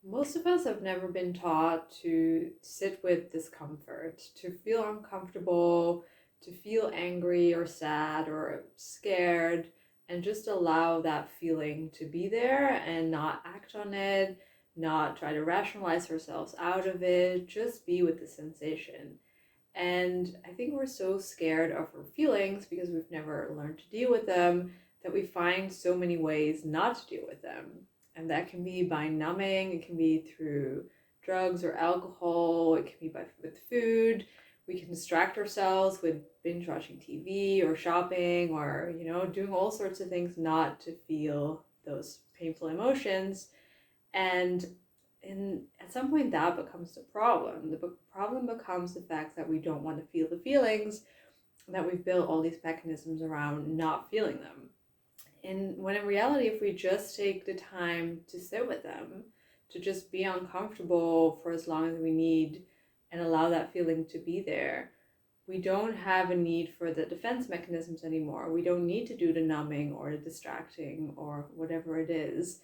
Most of us have never been taught to sit with discomfort, to feel uncomfortable, to feel angry or sad or scared, and just allow that feeling to be there and not act on it, not try to rationalize ourselves out of it, just be with the sensation. And I think we're so scared of our feelings because we've never learned to deal with them that we find so many ways not to deal with them. And that can be by numbing, it can be through drugs or alcohol, it can be with food. We can distract ourselves with binge watching TV or shopping or, doing all sorts of things not to feel those painful emotions. And at some point that becomes the problem. The problem becomes the fact that we don't want to feel the feelings, that we've built all these mechanisms around not feeling them. And when in reality, if we just take the time to sit with them, to just be uncomfortable for as long as we need and allow that feeling to be there, we don't have a need for the defense mechanisms anymore. We don't need to do the numbing or the distracting or whatever it is,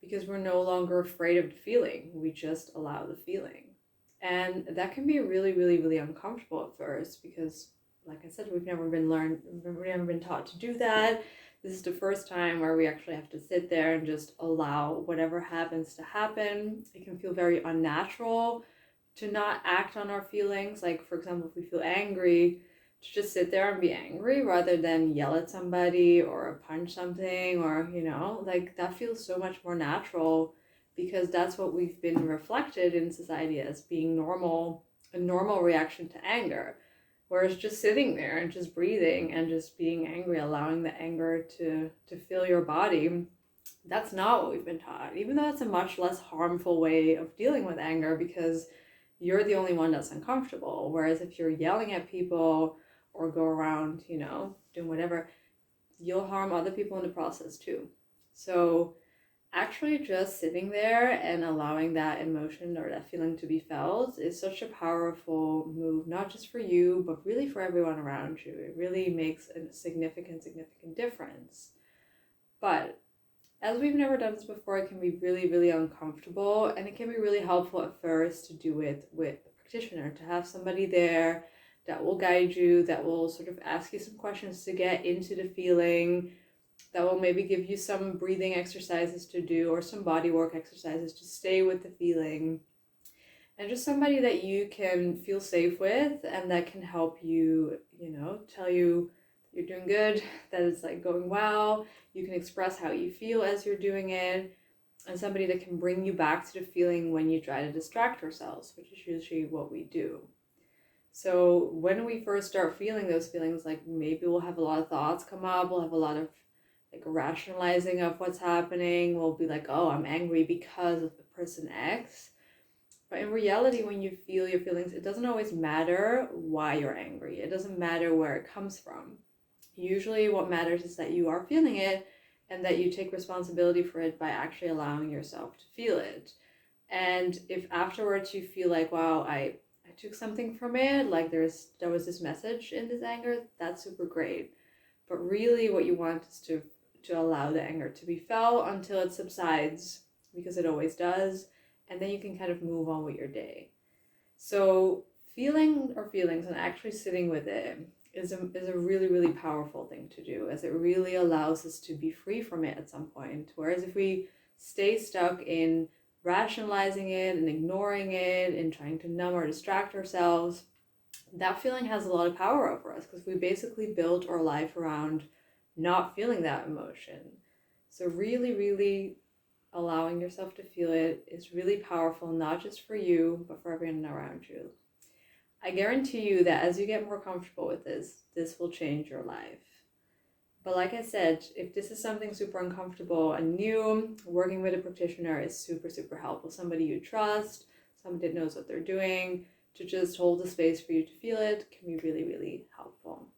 because we're no longer afraid of the feeling. We just allow the feeling. And that can be really, really, really uncomfortable at first because, like I said, we've never been taught to do that. This is the first time where we actually have to sit there and just allow whatever happens to happen. It can feel very unnatural to not act on our feelings. Like, for example, if we feel angry, to just sit there and be angry rather than yell at somebody or punch something or, like that feels so much more natural because that's what we've been reflected in society as being normal, a normal reaction to anger. Whereas just sitting there and just breathing and just being angry, allowing the anger to fill your body, that's not what we've been taught, even though it's a much less harmful way of dealing with anger because you're the only one that's uncomfortable. Whereas if you're yelling at people or go around, doing whatever, you'll harm other people in the process too. So actually just sitting there and allowing that emotion or that feeling to be felt is such a powerful move, not just for you, but really for everyone around you. It really makes a significant difference. But as we've never done this before, it can be really, really uncomfortable, and it can be really helpful at first to do it with a practitioner, to have somebody there that will guide you, that will sort of ask you some questions to get into the feeling, that will maybe give you some breathing exercises to do or some body work exercises to stay with the feeling. And just somebody that you can feel safe with and that can help you, tell you you're doing good, that it's like going well, you can express how you feel as you're doing it, and somebody that can bring you back to the feeling when you try to distract ourselves, which is usually what we do. So when we first start feeling those feelings, like maybe we'll have a lot of thoughts come up, we'll have a lot of like rationalizing of what's happening, we'll be like, oh, I'm angry because of the person X. But in reality, when you feel your feelings, it doesn't always matter why you're angry. It doesn't matter where it comes from. Usually what matters is that you are feeling it and that you take responsibility for it by actually allowing yourself to feel it. And if afterwards you feel like, wow, I took something from it, like there was this message in this anger, that's super great. But really what you want is to allow the anger to be felt until it subsides, because it always does, and then you can kind of move on with your day. So feeling our feelings and actually sitting with it is a really, really powerful thing to do, as it really allows us to be free from it at some point. Whereas if we stay stuck in rationalizing it and ignoring it and trying to numb or distract ourselves, that feeling has a lot of power over us because we basically built our life around not feeling that emotion. So really, really allowing yourself to feel it is really powerful, not just for you, but for everyone around you. I guarantee you that as you get more comfortable with this will change your life. But like I said, if this is something super uncomfortable and new, working with a practitioner is super, super helpful. Somebody you trust, somebody that knows what they're doing, to just hold the space for you to feel it can be really, really helpful.